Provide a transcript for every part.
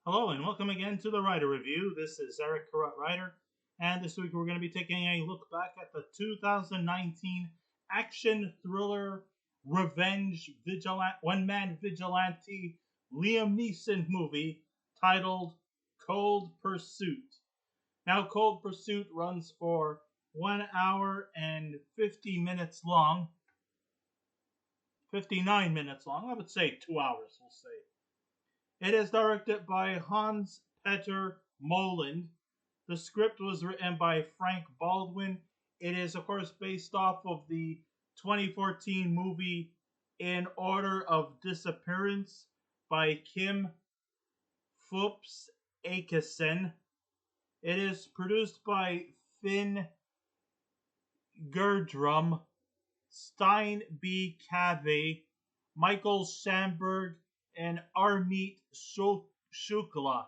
Hello and welcome again to the Writer Review. This is Eric Carrot Writer, and this week we're going to be taking a look back at the 2019 action thriller revenge one-man vigilante Liam Neeson movie titled Cold Pursuit. Now, Cold Pursuit runs for 1 hour and 50 minutes long, 59 minutes long. I would say 2 hours, we'll say. It is directed by Hans-Peter Moland. The script was written by Frank Baldwin. It is, of course, based off of the 2014 movie In Order of Disappearance by Kim Phupps Akeson. It is produced by Finn Gerdrum, Stein B. Cavey, Michael Schamberg, and Armeet Shukla.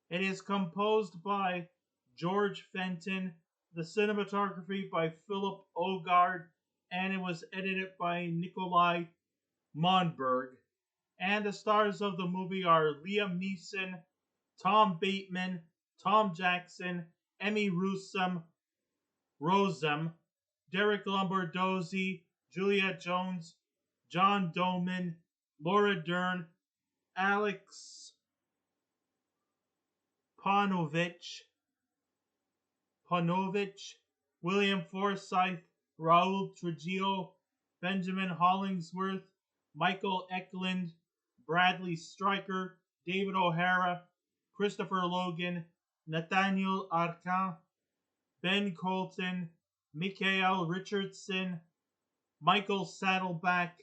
It is composed by George Fenton, the cinematography by Philip Ogard, and it was edited by Nikolai Monberg. And the stars of the movie are Liam Neeson, Tom Bateman, Tom Jackson, Emmy Rossum, Derek Lombardozzi, Julia Jones, John Doman, Laura Dern, Aleks Paunovic, William Forsythe, Raoul Trujillo, Benjamin Hollingsworth, Michael Eklund, Bradley Stryker, David O'Hara, Christopher Logan, Nathaniel Arcand, Ben Colton, Michael Richardson, Michael Saddleback,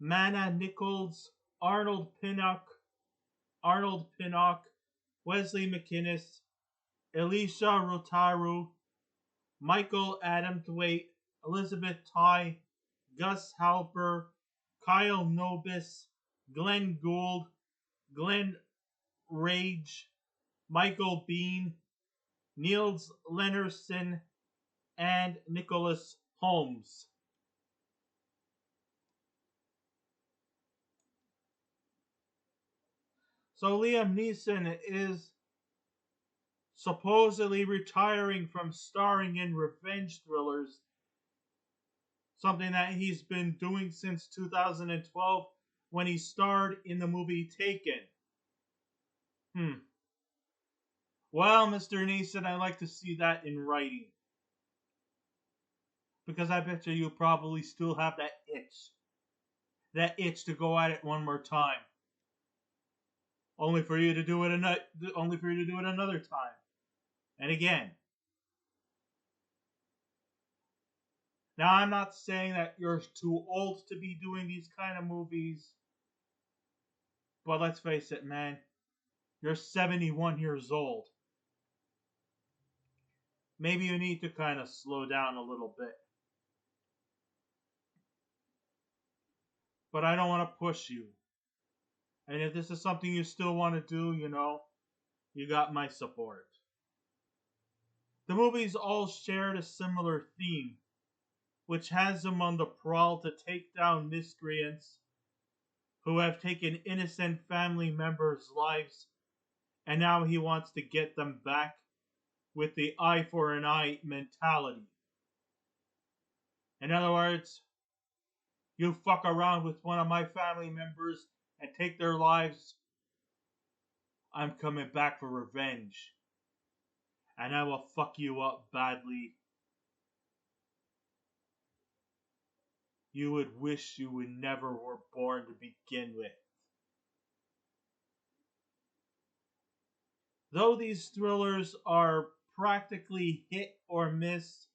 Manna Nichols, Arnold Pinnock, Wesley MacInnes, Elysia Rotaru, Michael Adamthwaite, Elizabeth Ty, Gus Halper, Kyle Nobis, Glenn Gould, Glenn Rage, Michael Bean, Niels Lennerson, and Nicholas Holmes. So Liam Neeson is supposedly retiring from starring in revenge thrillers, something that he's been doing since 2012 when he starred in the movie Taken. Well, Mr. Neeson, I'd like to see that in writing. Because I bet you probably still have that itch. That itch to go at it one more time. Only for you to do it another time. And again. Now, I'm not saying that you're too old to be doing these kind of movies. But let's face it, man. You're 71 years old. Maybe you need to kind of slow down a little bit. But I don't want to push you. And if this is something you still want to do, you got my support. The movies all shared a similar theme, which has him on the prowl to take down miscreants who have taken innocent family members' lives, and now he wants to get them back with the eye for an eye mentality. In other words, you fuck around with one of my family members and take their lives, I'm coming back for revenge. And I will fuck you up badly. You would wish you would never were born to begin with. Though these thrillers are practically hit or miss,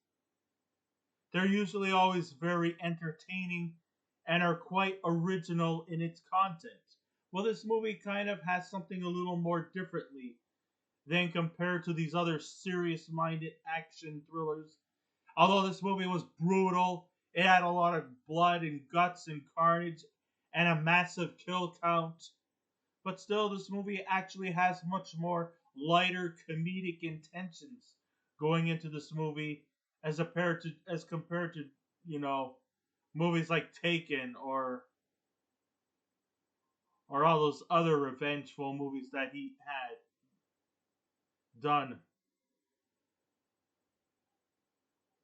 they're usually always very entertaining and are quite original in its content. Well, this movie kind of has something a little more differently than compared to these other serious-minded action thrillers. Although this movie was brutal, it had a lot of blood and guts and carnage and a massive kill count. But still, this movie actually has much more lighter comedic intentions going into this movie as compared to movies like Taken or or all those other revengeful movies that he had done.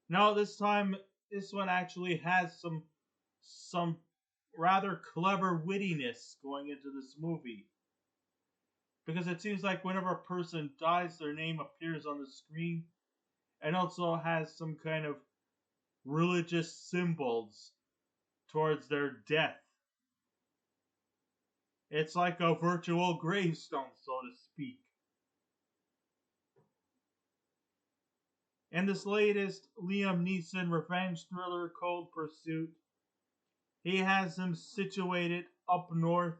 No, this time this one actually has some rather clever wittiness going into this movie. Because it seems like whenever a person dies, their name appears on the screen and also has some kind of religious symbols towards their death. It's like a virtual gravestone, so to speak. In this latest Liam Neeson revenge thriller, Cold Pursuit, he has him situated up north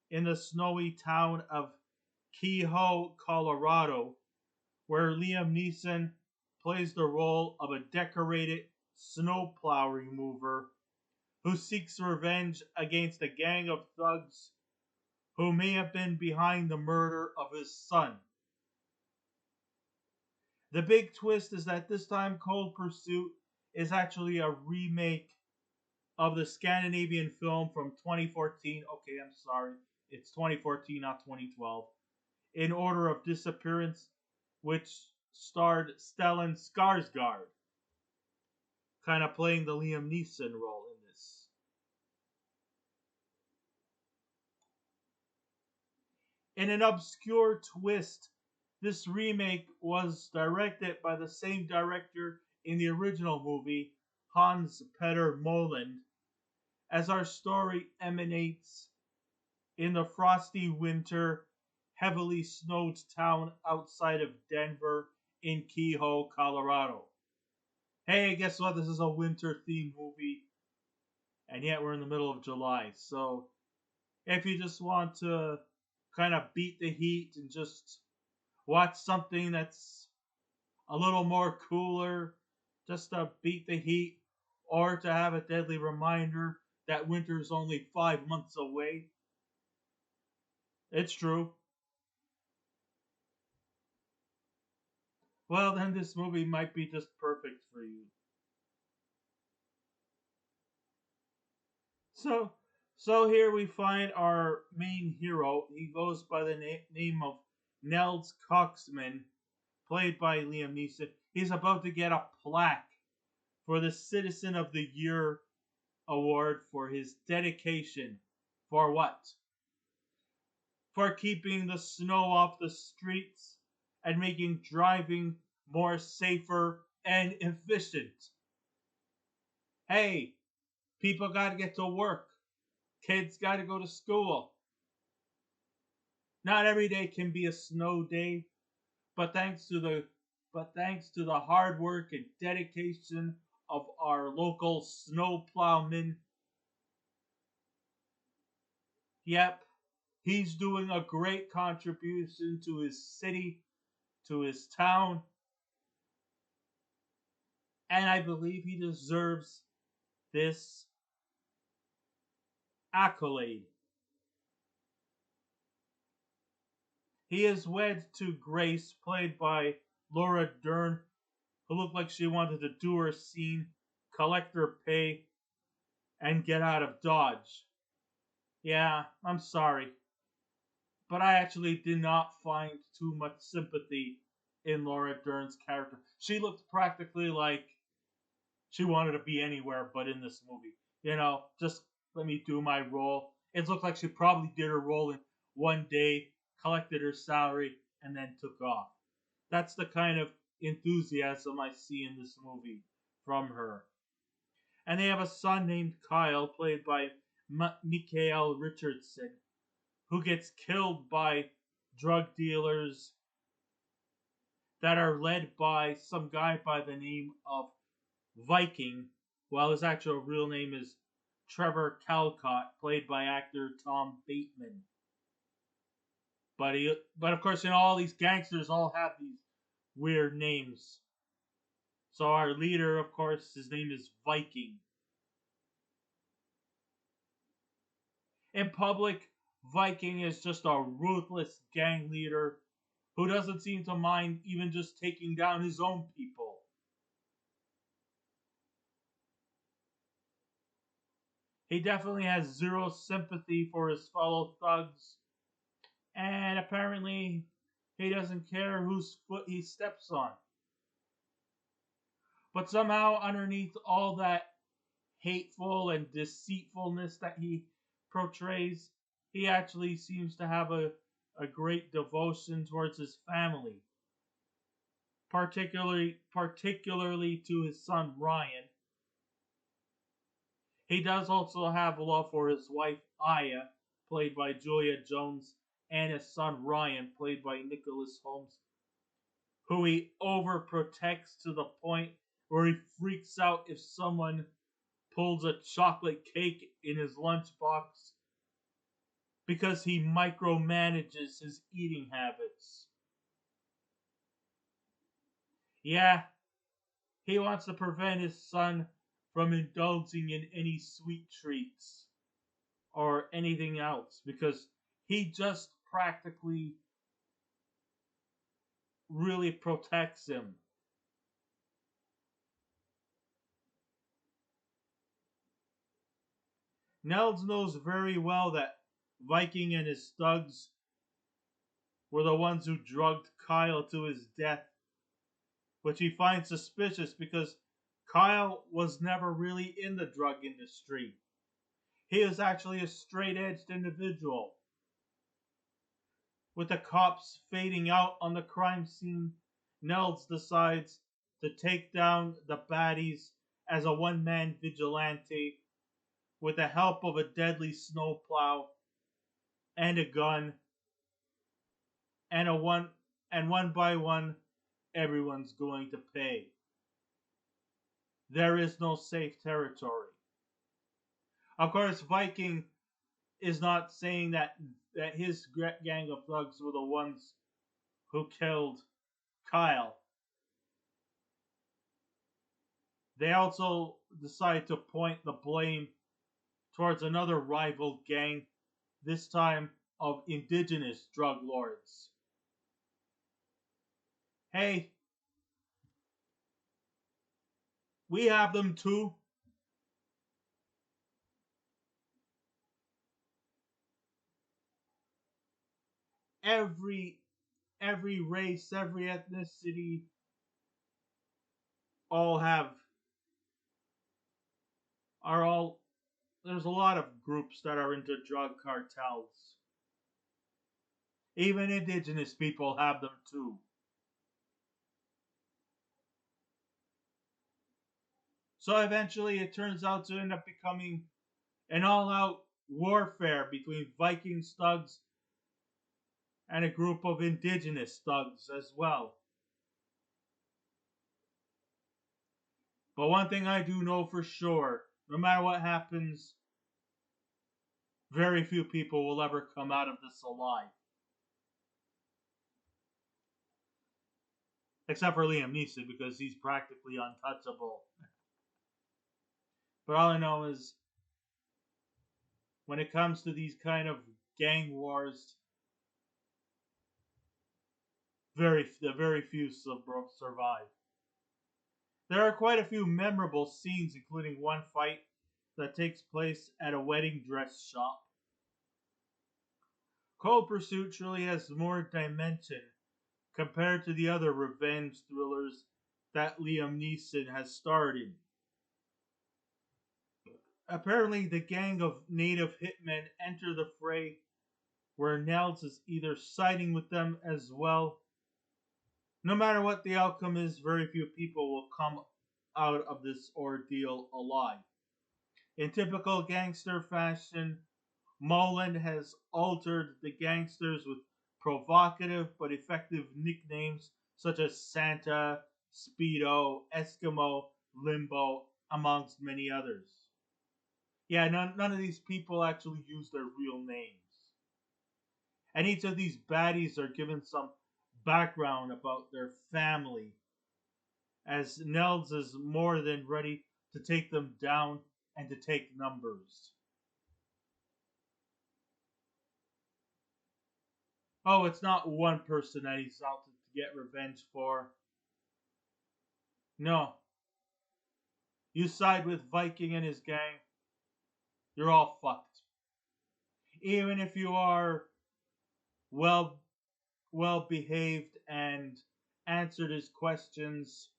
in the snowy town of Kehoe, Colorado, where Liam Neeson plays the role of a decorated snowplow remover who seeks revenge against a gang of thugs who may have been behind the murder of his son. The big twist is that this time Cold Pursuit is actually a remake of the Scandinavian film from 2014. Okay, I'm sorry. It's 2014, not 2012. In Order of Disappearance, which starred Stellan Skarsgård, kind of playing the Liam Neeson role in this. In an obscure twist, this remake was directed by the same director in the original movie, Hans Petter Moland, as our story emanates in the frosty winter, heavily snowed town outside of Denver in Kehoe, Colorado. Hey, guess what? This is a winter-themed movie, and yet we're in the middle of July. So, if you just want to kind of beat the heat and just watch something that's a little more cooler, just to beat the heat, or to have a deadly reminder that winter is only 5 months away, it's true. Well, then this movie might be just perfect for you. So, so here we find our main hero. He goes by the name of Nels Coxman, played by Liam Neeson. He's about to get a plaque for the Citizen of the Year award for his dedication. For what? For keeping the snow off the streets and making driving more safer and efficient. Hey, people got to get to work. Kids got to go to school. Not every day can be a snow day, but thanks to the hard work and dedication of our local snow plowmen, yep, he's doing a great contribution to his city, to his town, and I believe he deserves this accolade. He is wed to Grace, played by Laura Dern, who looked like she wanted to do her scene, collect her pay, and get out of Dodge. Yeah, I'm sorry, but I actually did not find too much sympathy in Laura Dern's character. She looked practically like she wanted to be anywhere but in this movie. You know, just let me do my role. It looked like she probably did her role in one day, collected her salary, and then took off. That's the kind of enthusiasm I see in this movie from her. And they have a son named Kyle, played by Michael Richardson, who gets killed by drug dealers that are led by some guy by the name of Viking, while his actual real name is Trevor Calcott, played by actor Tom Bateman. But of course, all these gangsters all have these weird names. So our leader, of course, his name is Viking. In public, Viking is just a ruthless gang leader who doesn't seem to mind even just taking down his own people. He definitely has zero sympathy for his fellow thugs, and apparently he doesn't care whose foot he steps on. But somehow, underneath all that hateful and deceitfulness that he portrays, he actually seems to have a great devotion towards his family, particularly to his son Ryan. He does also have love for his wife Aya, played by Julia Jones, and his son Ryan, played by Nicholas Holmes, who he overprotects to the point where he freaks out if someone pulls a chocolate cake in his lunchbox because he micromanages his eating habits. Yeah, he wants to prevent his son from indulging in any sweet treats or anything else because he just practically really protects him. Nels knows very well that Viking and his thugs were the ones who drugged Kyle to his death, which he finds suspicious because Kyle was never really in the drug industry. He is actually a straight edged individual. With the cops fading out on the crime scene, Nels decides to take down the baddies as a one man vigilante with the help of a deadly snowplow and a gun and one by one everyone's going to pay. There is no safe territory. Of course, Viking is not saying that his gang of thugs were the ones who killed Kyle. They also decide to point the blame towards another rival gang, this time of indigenous drug lords. Hey, we have them too. Every every race, every ethnicity, all have are all there's a lot of groups that are into drug cartels. Even indigenous people have them too. So eventually it turns out to end up becoming an all out warfare between Viking thugs and a group of indigenous thugs as well. But one thing I do know for sure, no matter what happens, very few people will ever come out of this alive. Except for Liam Neeson, because he's practically untouchable. But all I know is, when it comes to these kind of gang wars, very few survive. There are quite a few memorable scenes, including one fight that takes place at a wedding dress shop. Cold Pursuit truly has more dimension compared to the other revenge thrillers that Liam Neeson has starred in. Apparently, the gang of native hitmen enter the fray where Nels is either siding with them as well. No matter what the outcome is, very few people will come out of this ordeal alive. In typical gangster fashion, Moland has altered the gangsters with provocative but effective nicknames such as Santa, Speedo, Eskimo, Limbo, amongst many others. Yeah, none of these people actually use their real names. And each of these baddies are given some background about their family, as Nels is more than ready to take them down and to take numbers. Oh, it's not one person that he's out to get revenge for. No. You side with Viking and his gang, You're all fucked. Even if you are well behaved and answered his questions,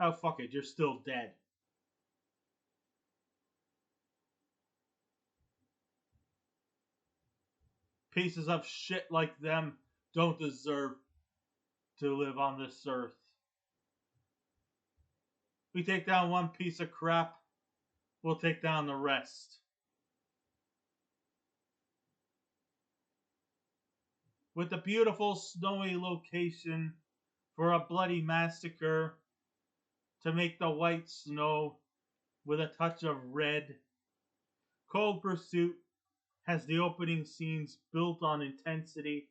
oh fuck it, you're still dead. Pieces of shit like them don't deserve to live on this earth. We take down one piece of crap, we'll take down the rest. With a beautiful snowy location for a bloody massacre to make the white snow with a touch of red, Cold Pursuit has the opening scenes built on intensity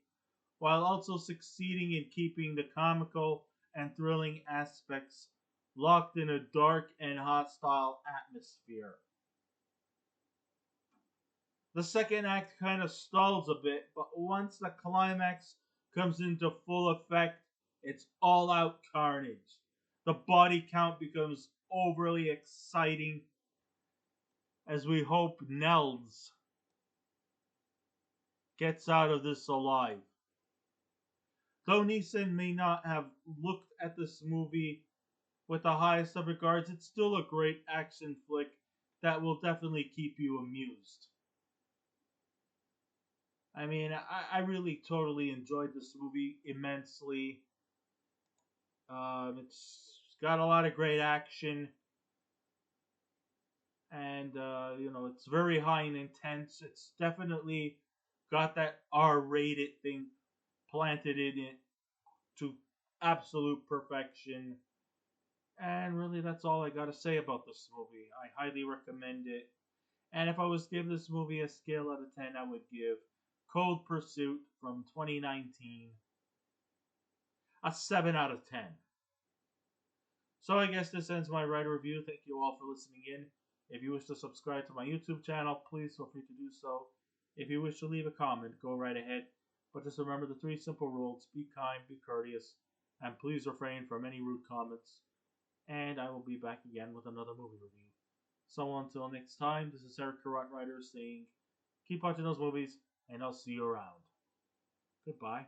while also succeeding in keeping the comical and thrilling aspects locked in a dark and hostile atmosphere. The second act kind of stalls a bit, but once the climax comes into full effect, it's all out carnage. The body count becomes overly exciting as we hope Nels gets out of this alive. Though Neeson may not have looked at this movie with the highest of regards, it's still a great action flick that will definitely keep you amused. I mean, I really totally enjoyed this movie immensely. It's got a lot of great action, and it's very high and intense. It's definitely got that R-rated thing planted in it to absolute perfection. And really, that's all I gotta say about this movie. I highly recommend it. And if I was to give this movie a scale out of 10, I would give Cold Pursuit from 2019 a 7 out of 10. So I guess this ends my writer review. Thank you all for listening in. If you wish to subscribe to my YouTube channel, please feel free to do so. If you wish to leave a comment, go right ahead. But just remember the 3 simple rules: be kind, be courteous, and please refrain from any rude comments. And I will be back again with another movie review. So until next time, this is Eric Carrot Writer saying, keep watching those movies, and I'll see you around. Goodbye.